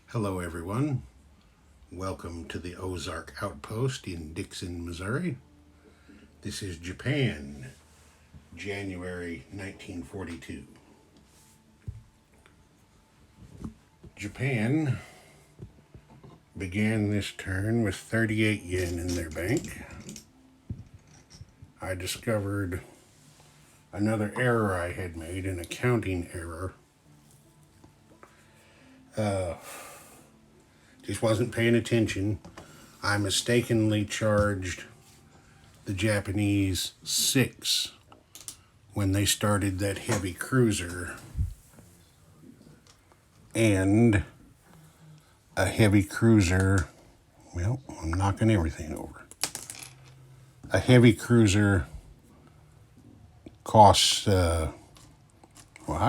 Hello, everyone. Welcome to the Ozark Outpost in Dixon, Missouri. This is Japan, January 1942. Japan began this turn with 38 yen in their bank. I discovered another error I had made, an accounting error. Just wasn't paying attention. I mistakenly charged the Japanese 6 when they started that heavy cruiser, and a heavy cruiser, well, I'm knocking everything over. A heavy cruiser costs, I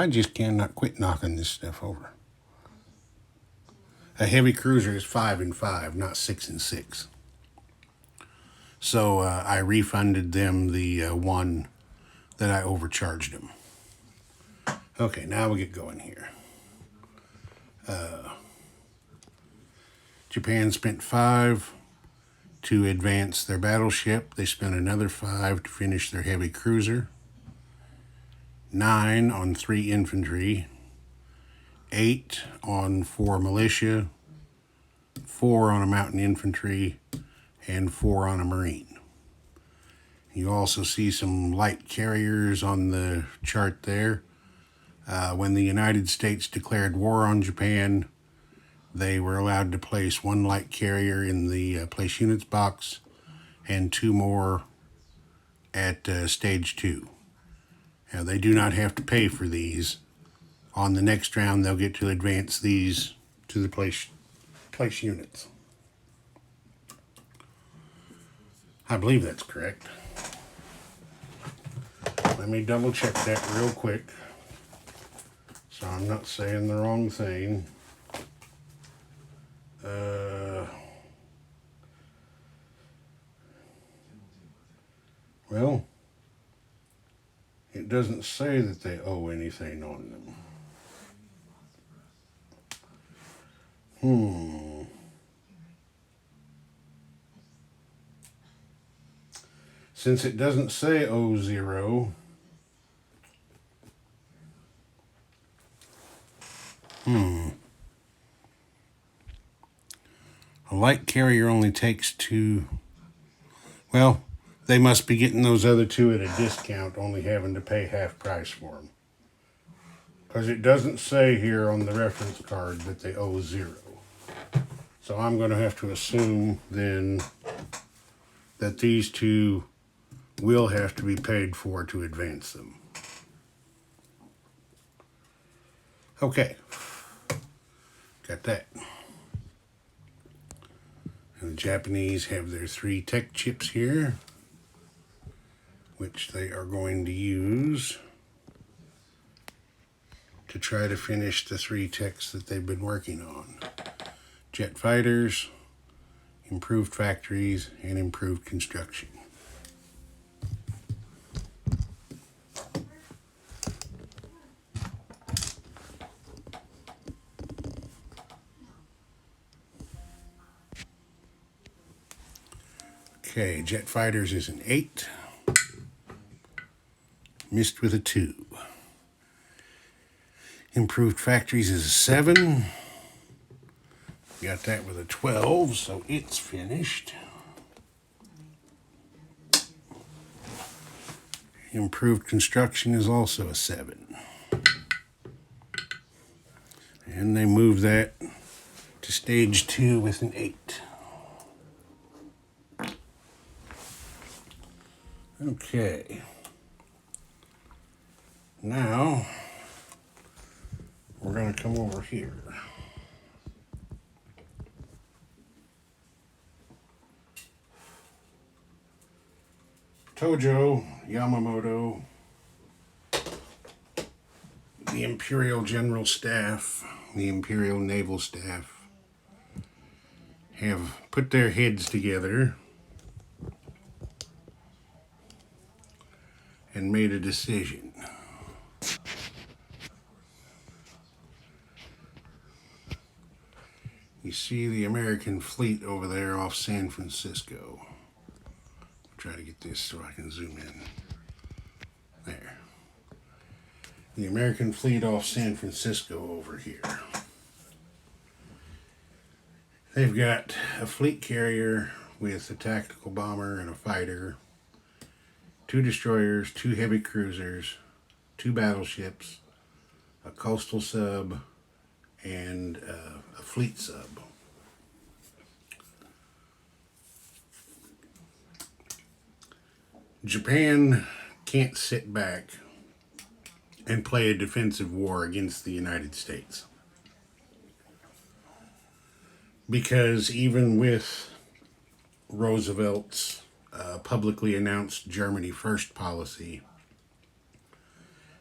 just cannot quit knocking this stuff over. A heavy cruiser is 5 and 5, not 6 and 6. So I refunded them the one that I overcharged them. Okay, now we get going here. Japan spent 5 to advance their battleship. They spent another 5 to finish their heavy cruiser. 9 on 3 infantry. 8 on 4 militia. 4 on a mountain infantry. And 4 on a marine. You also see some light carriers on the chart there. When the United States declared war on Japan, they were allowed to place 1 light carrier in the place units box and 2 more at stage 2. Now, they do not have to pay for these. On the next round, they'll get to advance these to the place units. I believe that's correct. Let me double check that real quick so I'm not saying the wrong thing. Well, it doesn't say that they owe anything on them. Since it doesn't say O0, a light carrier only takes 2. Well, they must be getting those other 2 at a discount, only having to pay half price for them. Because it doesn't say here on the reference card that they owe 0. So I'm going to have to assume then that these 2 will have to be paid for to advance them. Okay, got that. And the Japanese have their 3 tech chips here, which they are going to use to try to finish the 3 techs that they've been working on. Jet fighters, improved factories, and improved construction. Okay, jet fighters is an 8. Missed with a 2. Improved factories is a 7. Got that with a 12, so it's finished. Improved construction is also a 7. And they move that to stage 2 with an 8. Okay. Now, we're going to come over here. Tojo Yamamoto, the Imperial General Staff, the Imperial Naval Staff, have put their heads together and made a decision. You see the American fleet over there off San Francisco. I'll try to get this so I can zoom in. There. The American fleet off San Francisco over here. They've got a fleet carrier with a tactical bomber and a fighter, 2 destroyers, 2 heavy cruisers, 2 battleships, a coastal sub, and a fleet sub. Japan can't sit back and play a defensive war against the United States. Because even with Roosevelt's publicly announced Germany First policy,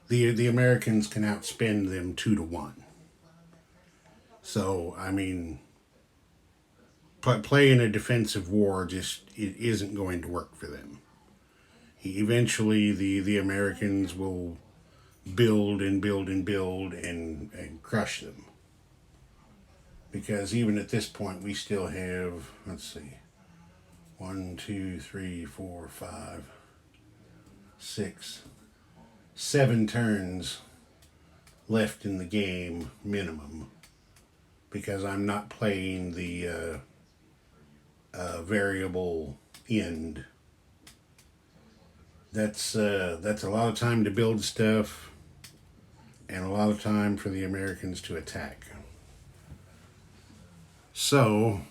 the Americans can outspend them 2-1. So, I mean, playing a defensive war it isn't going to work for them. Eventually, the Americans will build and build and build and crush them. Because even at this point, we still have, let's see, 1, 2, 3, 4, 5, 6, 7 turns left in the game minimum. Because I'm not playing the variable end. That's a lot of time to build stuff, and a lot of time for the Americans to attack. So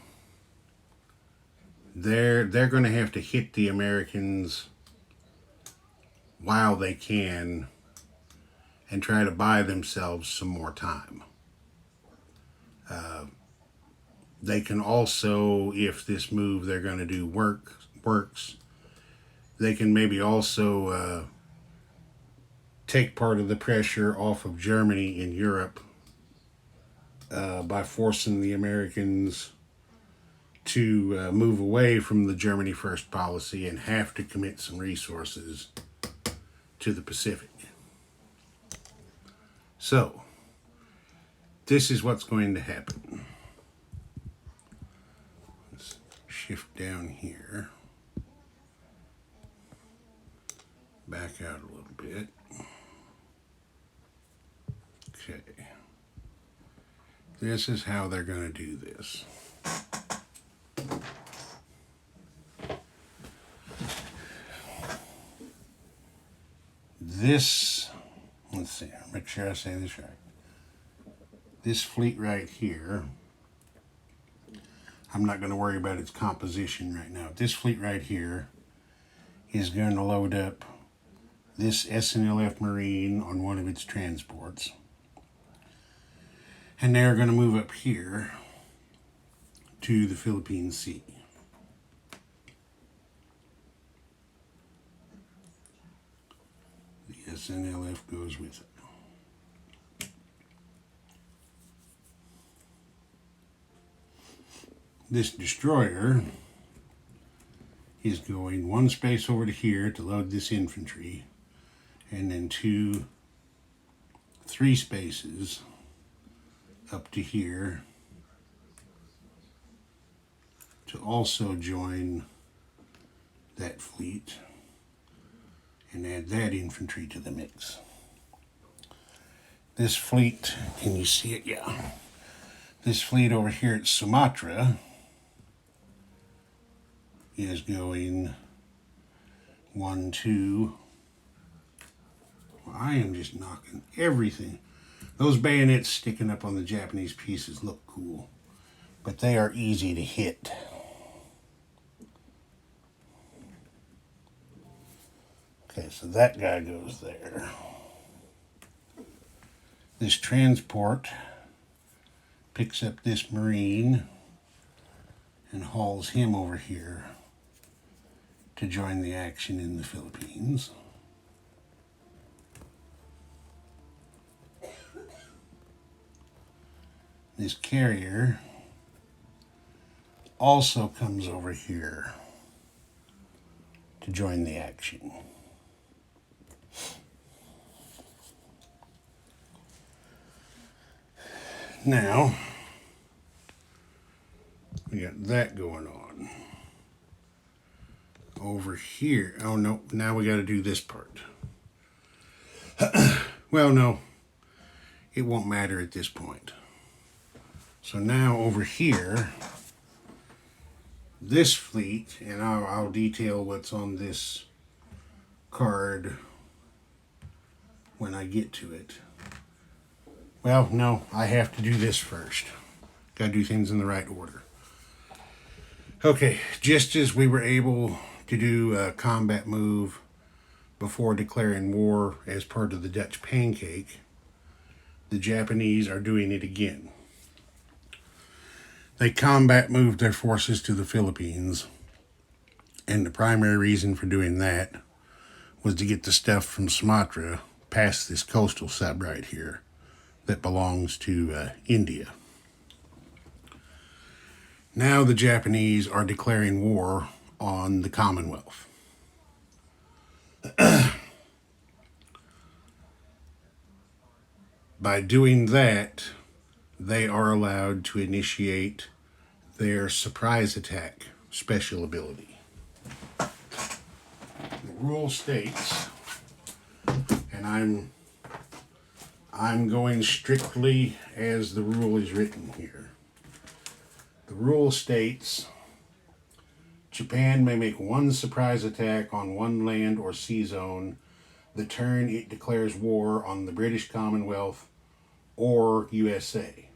they're going to have to hit the Americans while they can, and try to buy themselves some more time. They can also, if this move they're going to do works, they can maybe also take part of the pressure off of Germany in Europe by forcing the Americans to move away from the Germany First policy and have to commit some resources to the Pacific. So, this is what's going to happen. Let's shift down here. Back out a little bit. Okay. This is how they're going to do this. This, let's see, make sure I say this right. This fleet right here, I'm not going to worry about its composition right now. This fleet right here is going to load up this SNLF Marine on one of its transports. And they're going to move up here to the Philippine Sea. The SNLF goes with it. This destroyer is going 1 space over to here to load this infantry, and then 2, 3 spaces up to here to also join that fleet and add that infantry to the mix. This fleet, can you see it? Yeah. This fleet over here at Sumatra is going 1, 2. Well, I am just knocking everything. Those bayonets sticking up on the Japanese pieces look cool, but they are easy to hit. Okay, so that guy goes there. This transport picks up this Marine and hauls him over here to join the action in the Philippines. This carrier also comes over here to join the action. Now, we got that going on. Over here, oh no, now we got to do this part. Well, no, it won't matter at this point. So now over here, this fleet, and I'll detail what's on this card when I get to it. Well, no, I have to do this first. Got to do things in the right order. Okay, just as we were able to do a combat move before declaring war as part of the Dutch pancake, the Japanese are doing it again. They combat moved their forces to the Philippines, and the primary reason for doing that was to get the stuff from Sumatra past this coastal sub right here that belongs to India. Now the Japanese are declaring war on the Commonwealth. By doing that, they are allowed to initiate their surprise attack special ability. The rule states, and I'm going strictly as the rule is written here. The rule states, Japan may make one surprise attack on one land or sea zone the turn it declares war on the British Commonwealth or USA.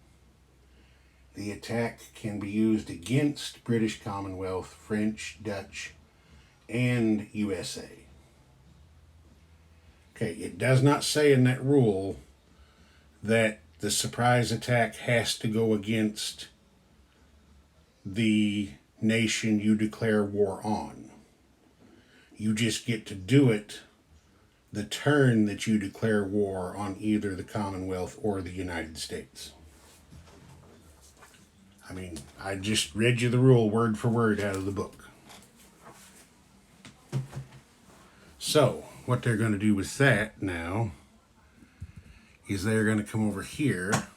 The attack can be used against British Commonwealth, French, Dutch, and USA. Okay, it does not say in that rule that the surprise attack has to go against the nation you declare war on. You just get to do it the turn that you declare war on either the Commonwealth or the United States. I mean, I just read you the rule word for word out of the book. So, what they're going to do with that now is they're going to come over here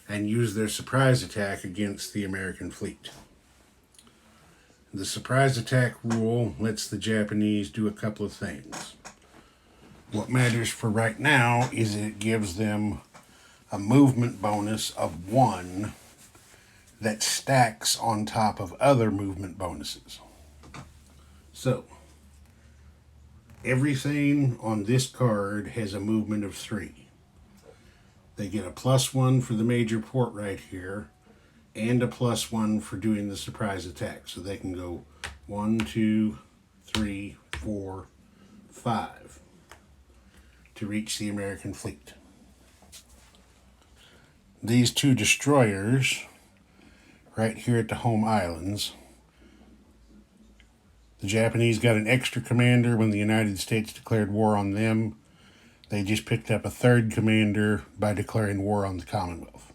and use their surprise attack against the American fleet. The surprise attack rule lets the Japanese do a couple of things. What matters for right now is it gives them a movement bonus of 1 that stacks on top of other movement bonuses. So, everything on this card has a movement of 3. They get a +1 for the major port right here, and a +1 for doing the surprise attack. So they can go 1, 2, 3, 4, 5 to reach the American fleet. These 2 destroyers right here at the home islands, the Japanese got an extra commander when the United States declared war on them. They just picked up a 3rd commander by declaring war on the Commonwealth.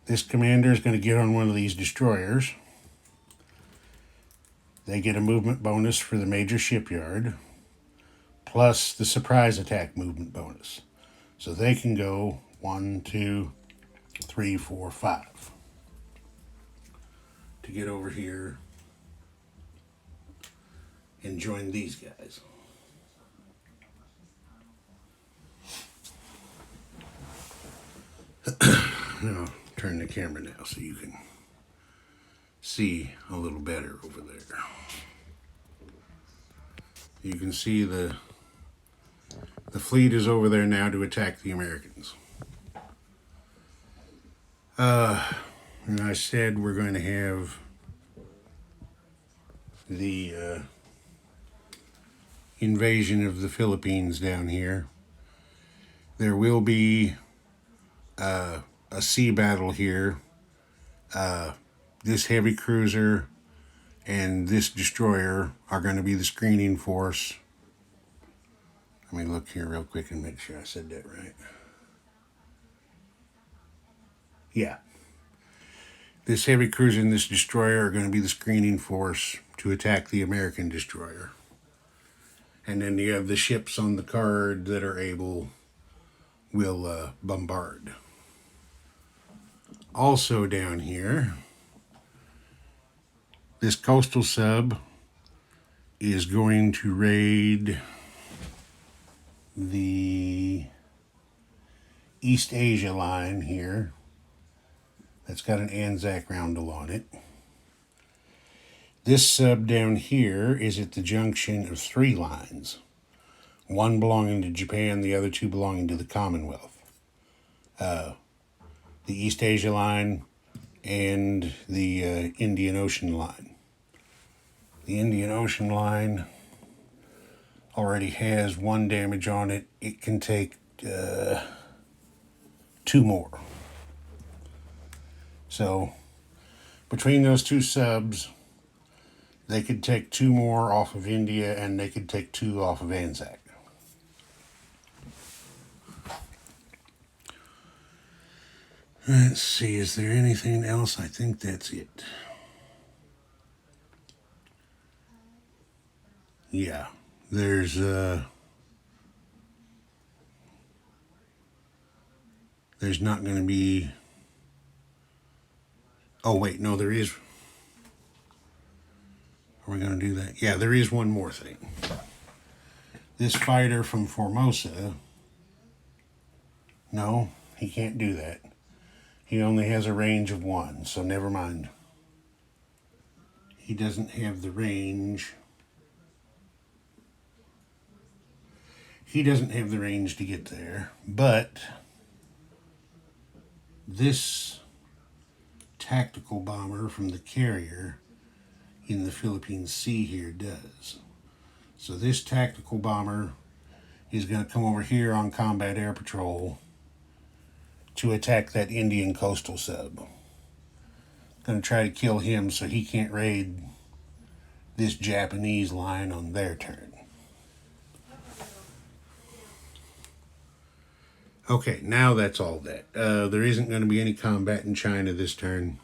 This commander is going to get on one of these destroyers. They get a movement bonus for the major shipyard, plus the surprise attack movement bonus. So they can go 1, 2, 3, 4, 5 to get over here and join these guys. I'll turn the camera now so you can see a little better over there. You can see the fleet is over there now to attack the Americans. And I said we're going to have the invasion of the Philippines down here. There will be a sea battle here. This heavy cruiser and this destroyer are going to be the screening force. Let me look here real quick and make sure I said that right. Yeah. This heavy cruiser and this destroyer are going to be the screening force to attack the American destroyer. And then you have the ships on the card that are able will bombard. Also down here, This coastal sub is going to raid the East Asia line here. That's got an Anzac roundel on it. This sub down here is at the junction of 3 lines. One belonging to Japan, the other 2 belonging to the Commonwealth. The East Asia line and the Indian Ocean line. The Indian Ocean line already has 1 damage on it. It can take 2 more. So between those 2 subs, they could take 2 more off of India, and they could take 2 off of Anzac. Let's see, is there anything else? I think that's it. Yeah, there's not going to be... Oh, wait, no, there is... Are we going to do that? Yeah, there is one more thing. This fighter from Formosa... No, he can't do that. He only has a range of 1, so never mind. He doesn't have the range. He doesn't have the range to get there, but this tactical bomber from the carrier in the Philippine Sea here does. So this tactical bomber is going to come over here on combat air patrol to attack that Indian coastal sub. Going to try to kill him so he can't raid this Japanese line on their turn. Okay, now that's all that. There isn't going to be any combat in China this turn.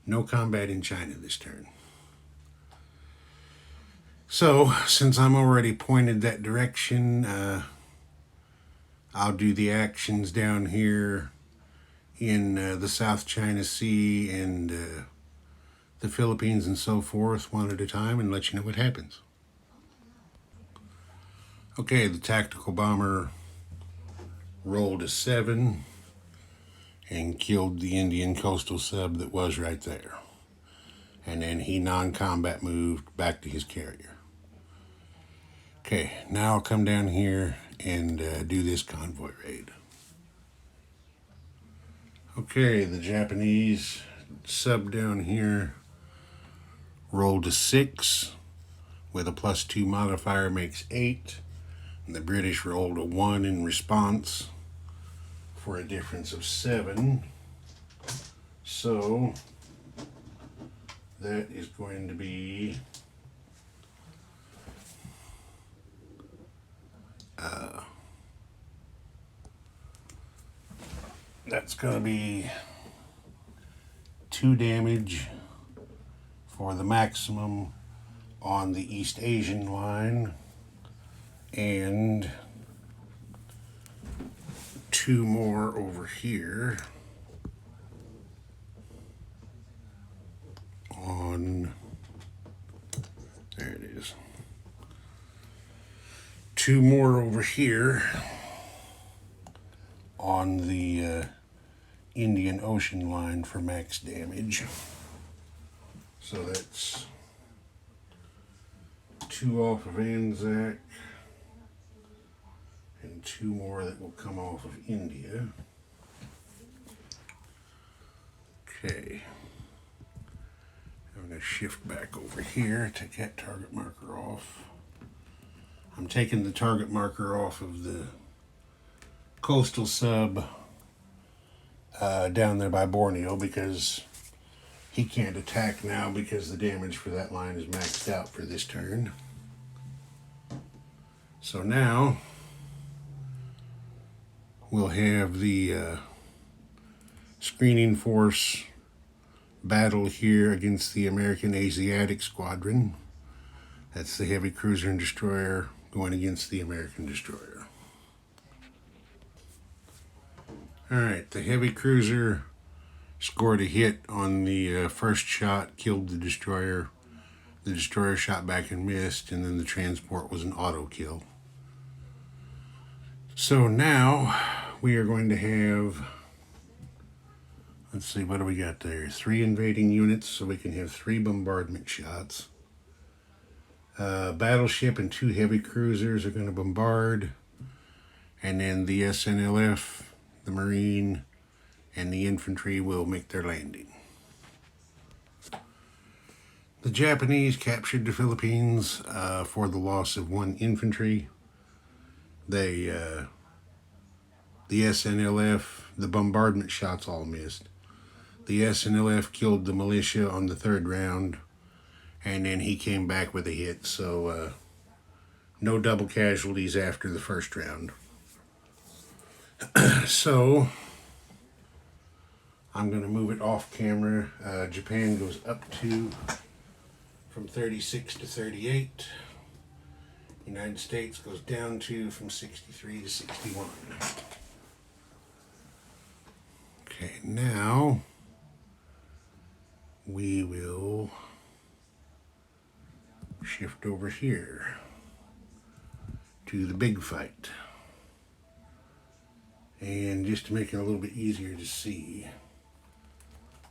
No combat in China this turn. So, since I'm already pointed that direction, I'll do the actions down here in the South China Sea and the Philippines and so forth, one at a time, and let you know what happens. Okay, the tactical bomber rolled a 7 and killed the Indian coastal sub that was right there. And then he non-combat moved back to his carrier. Okay, now I'll come down here and do this convoy raid. Okay, the Japanese sub down here rolled a 6 with a +2 modifier makes 8. And the British rolled a 1 in response for a difference of 7. So that is going to be that's going to be 2 damage for the maximum on the East Asian line, and 2 more over here on, there it is, 2 more over here on the Indian Ocean line for max damage. So that's 2 off of Anzac and 2 more that will come off of India. Okay. I'm going to shift back over here, take that target marker off. I'm taking the target marker off of the coastal sub down there by Borneo because he can't attack now because the damage for that line is maxed out for this turn. So now we'll have the screening force battle here against the American Asiatic Squadron. That's the heavy cruiser and destroyer going against the American destroyer. Alright, the heavy cruiser scored a hit on the first shot, killed the destroyer. The destroyer shot back and missed, and then the transport was an auto kill. So now we are going to have, let's see, what do we got there? 3 invading units, so we can have 3 bombardment shots. Battleship and 2 heavy cruisers are going to bombard, and then the SNLF, the Marine, and the infantry will make their landing. The Japanese captured the Philippines for the loss of 1 infantry. The SNLF, the bombardment shots all missed. The SNLF killed the militia on the 3rd round, and then he came back with a hit, so no double casualties after the 1st round. So I'm going to move it off camera. Japan goes up to from 36 to 38. United States goes down to from 63 to 61. Okay, now we will shift over here to the big fight. And just to make it a little bit easier to see,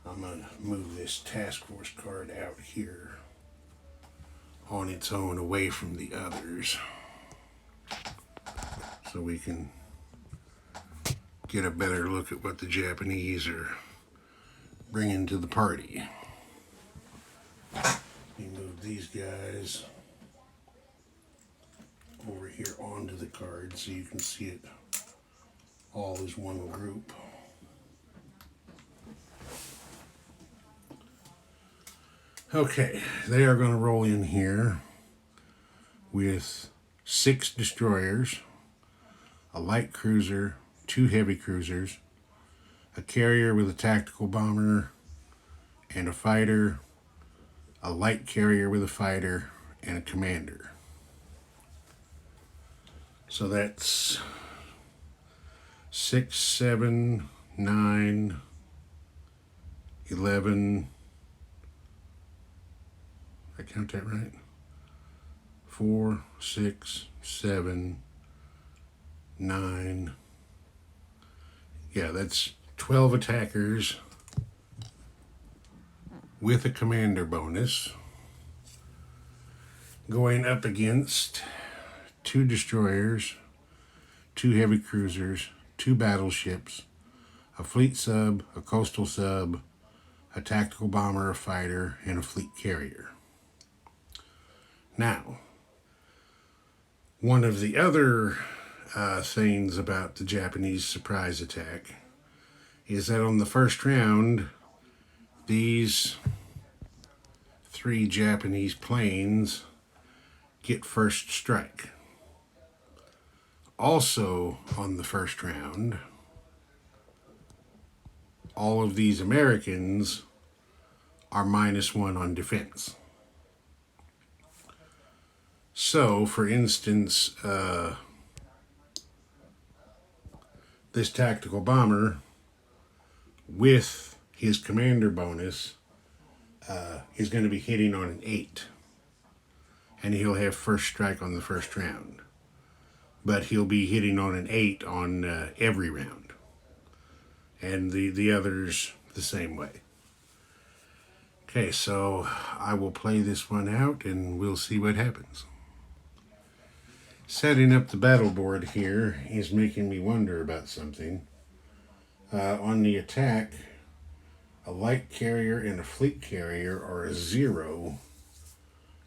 I'm going to move this task force card out here on its own away from the others so we can get a better look at what the Japanese are bringing to the party. We move these guys over here onto the card so you can see it all as one group. Okay, they are going to roll in here with 6 destroyers, a light cruiser, 2 heavy cruisers, a carrier with a tactical bomber and a fighter, a light carrier with a fighter, and a commander. So that's 6, 7, 9, 11, I count that right? 4, 6, 7, 9. Yeah, that's 12 attackers with a commander bonus going up against 2 destroyers, 2 heavy cruisers, 2 battleships, a fleet sub, a coastal sub, a tactical bomber, a fighter, and a fleet carrier. Now, one of the other things about the Japanese surprise attack is that on the 1st round, these 3 Japanese planes get first strike. Also on the 1st round, all of these Americans are -1 on defense. So, for instance, this tactical bomber with his commander bonus is going to be hitting on an 8. And he'll have first strike on the 1st round. But he'll be hitting on an 8 on every round. And the others the same way. Okay, so I will play this one out and we'll see what happens. Setting up the battle board here is making me wonder about something. On the attack, a light carrier and a fleet carrier are a 0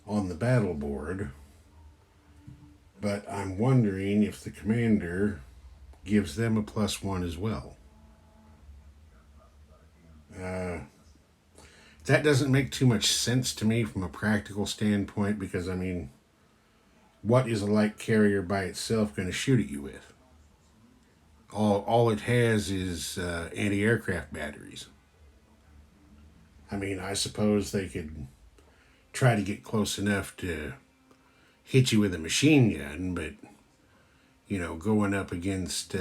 on the battle board, but I'm wondering if the commander gives them a +1 as well. That doesn't make too much sense to me from a practical standpoint because, I mean, what is a light carrier by itself going to shoot at you with? All it has is anti-aircraft batteries. I mean, I suppose they could try to get close enough to hit you with a machine gun, but, you know, going up against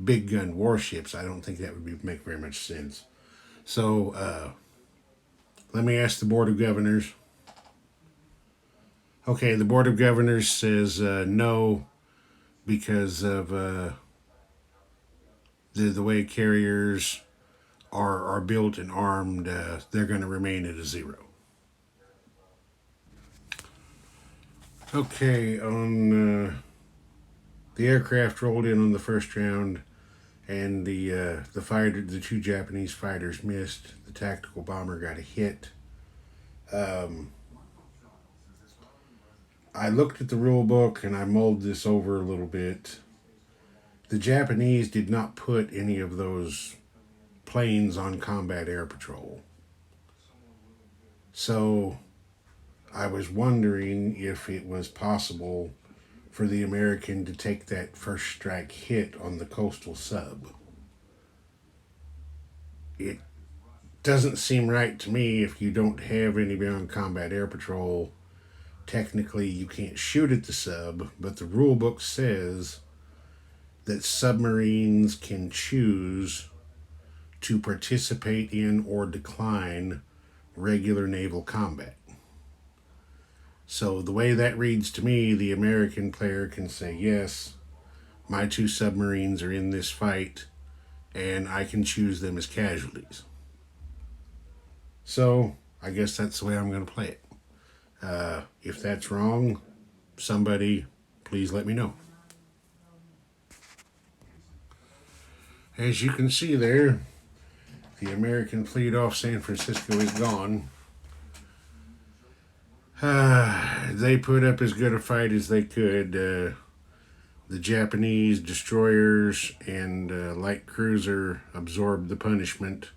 big gun warships, I don't think that would make very much sense. So let me ask the Board of Governors. Okay, the Board of Governors says no because of the way carriers are built and armed. They're going to remain at a 0. Okay, on the aircraft rolled in on the first round, and the two Japanese fighters missed. The tactical bomber got a hit. I looked at the rule book and I mulled this over a little bit. The Japanese did not put any of those planes on combat air patrol. So I was wondering if it was possible for the American to take that first strike hit on the coastal sub. It doesn't seem right to me. If you don't have anybody on combat air patrol, technically you can't shoot at the sub, but the rule book says that submarines can choose to participate in or decline regular naval combat. So the way that reads to me, the American player can say, yes, my 2 submarines are in this fight, and I can choose them as casualties. So I guess that's the way I'm going to play it. If that's wrong, somebody please let me know. As you can see there, the American fleet off San Francisco is gone. They put up as good a fight as they could. The Japanese destroyers and light cruiser absorbed the punishment,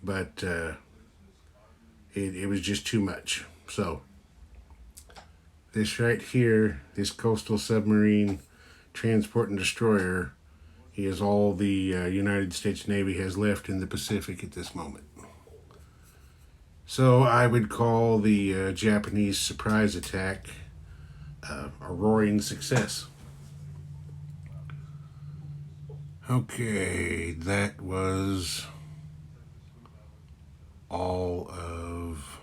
but it was just too much. So this right here, this coastal submarine transport and destroyer, is all the United States Navy has left in the Pacific at this moment. So I would call the Japanese surprise attack a roaring success. Okay, that was all of,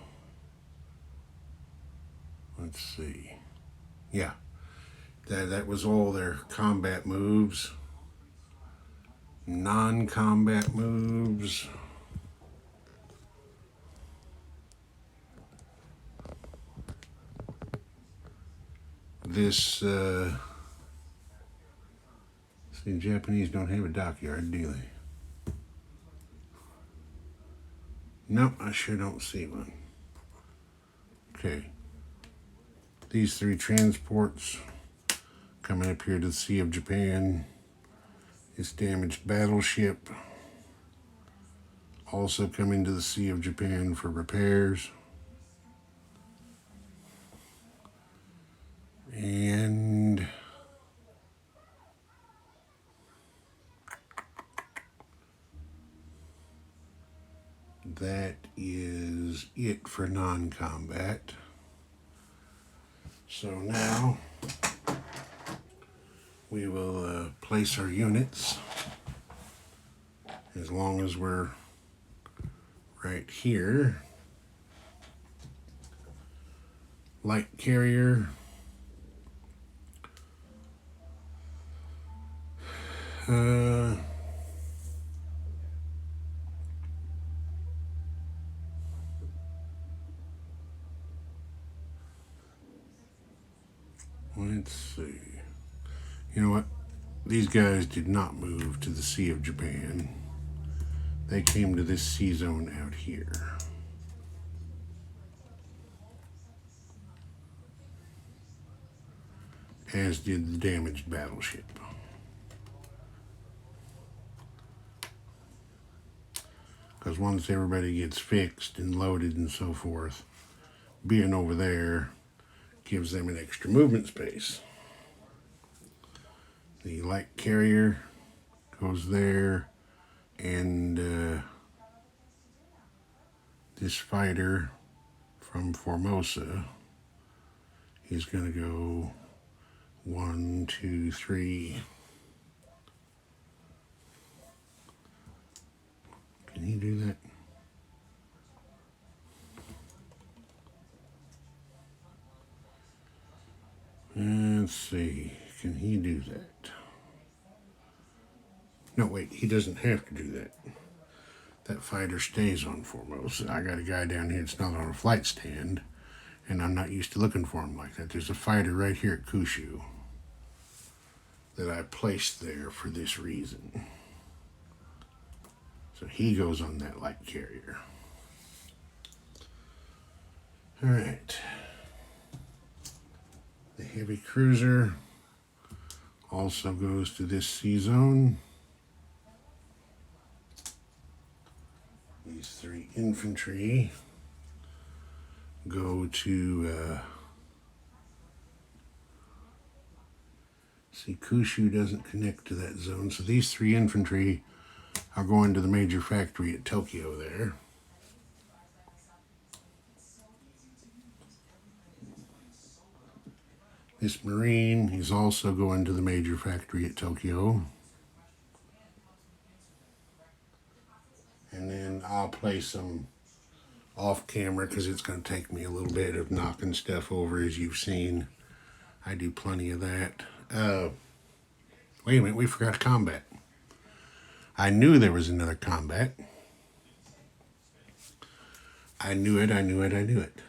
let's see, yeah, that was all their combat moves. Non-combat moves. This, see, the Japanese don't have a dockyard, do they? Nope, I sure don't see one. Okay. These 3 transports coming up here to the Sea of Japan. This damaged battleship also coming to the Sea of Japan for repairs. And that is it for non-combat. So now we will place our units, as long as we're right here. Light carrier. Let's see. You know what? These guys did not move to the Sea of Japan. They came to this sea zone out here. As did the damaged battleship. Because once everybody gets fixed and loaded and so forth, being over there gives them an extra movement space. The light carrier goes there, and this fighter from Formosa He's going to go 1, 2, 3. Can he do that? Let's see. Can he do that? No, wait. He doesn't have to do that. That fighter stays on foremost. I got a guy down here that's not on a flight stand, and I'm not used to looking for him like that. There's a fighter right here at Kushu that I placed there for this reason. So he goes on that light carrier. All right. The heavy cruiser also goes to this sea zone. These 3 infantry go to, see, Kushu doesn't connect to that zone, so these 3 infantry are going to the major factory at Tokyo there. This Marine, he's also going to the major factory at Tokyo. And then I'll play some off camera because it's going to take me a little bit of knocking stuff over, as you've seen. I do plenty of that. Wait a minute, we forgot combat. I knew there was another combat. I knew it.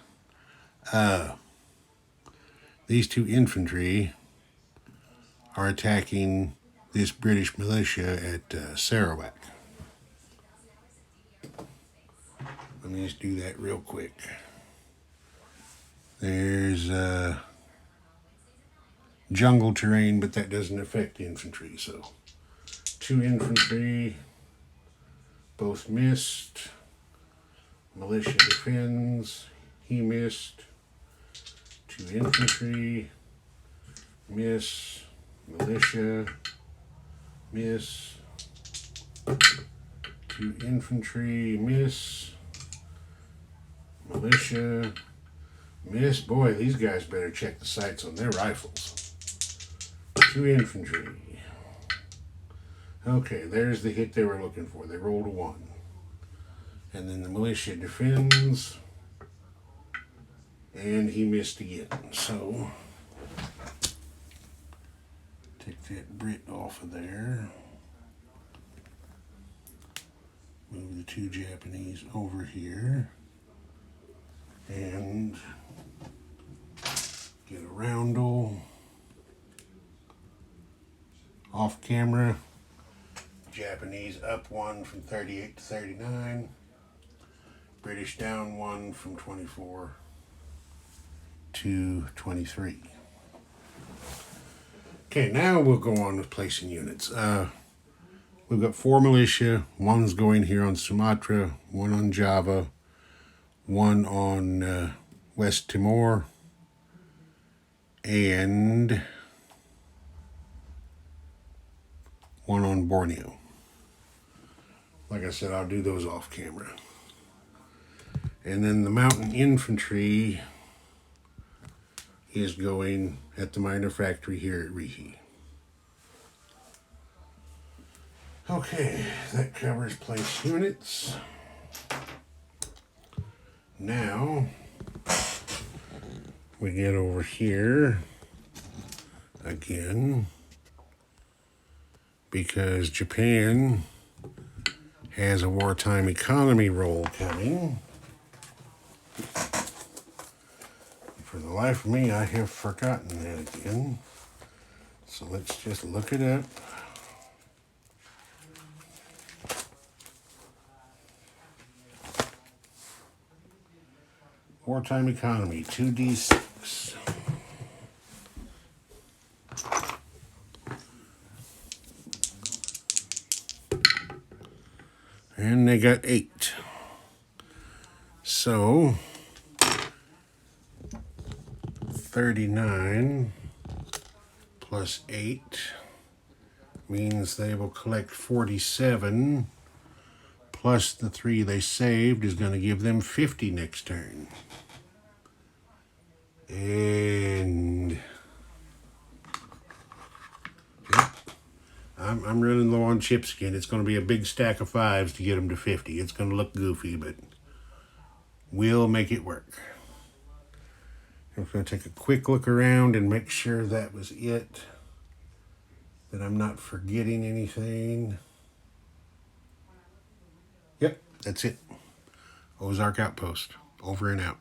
These 2 infantry are attacking this British militia at Sarawak. Let me just do that real quick. There's jungle terrain, but that doesn't affect the infantry. So 2 infantry, both missed. Militia defends, he missed. 2 infantry, miss. Militia, miss. 2 infantry, miss. Militia, miss. Boy, these guys better check the sights on their rifles. 2 infantry. Okay, there's the hit they were looking for. They rolled a 1. And then the militia defends. And he missed again. So, take that Brit off of there. Move the 2 Japanese over here. And get a roundel. Off camera. Japanese up 1 from 38 to 39. British down 1 from 24 to 23. Okay, now we'll go on with placing units. We've got 4 militia. 1's going here on Sumatra, 1 on Java, 1 on West Timor, and 1 on Borneo. Like I said, I'll do those off camera. And then the mountain infantry is going at the minor factory here at Rihi. Okay, that covers place units. Now we get over here again because Japan has a wartime economy roll coming. For the life of me, I have forgotten that again. So let's just look it up. Wartime economy, 2d6. And they got 8. So 39 plus 8 means they will collect 47, plus the 3 they saved is going to give them 50 next turn. And I'm running low on chips again. It's going to be a big stack of 5s to get them to 50. It's going to look goofy, but we'll make it work. I'm going to take a quick look around and make sure that was it, that I'm not forgetting anything. Yep, that's it. Ozark Outpost. Over and out.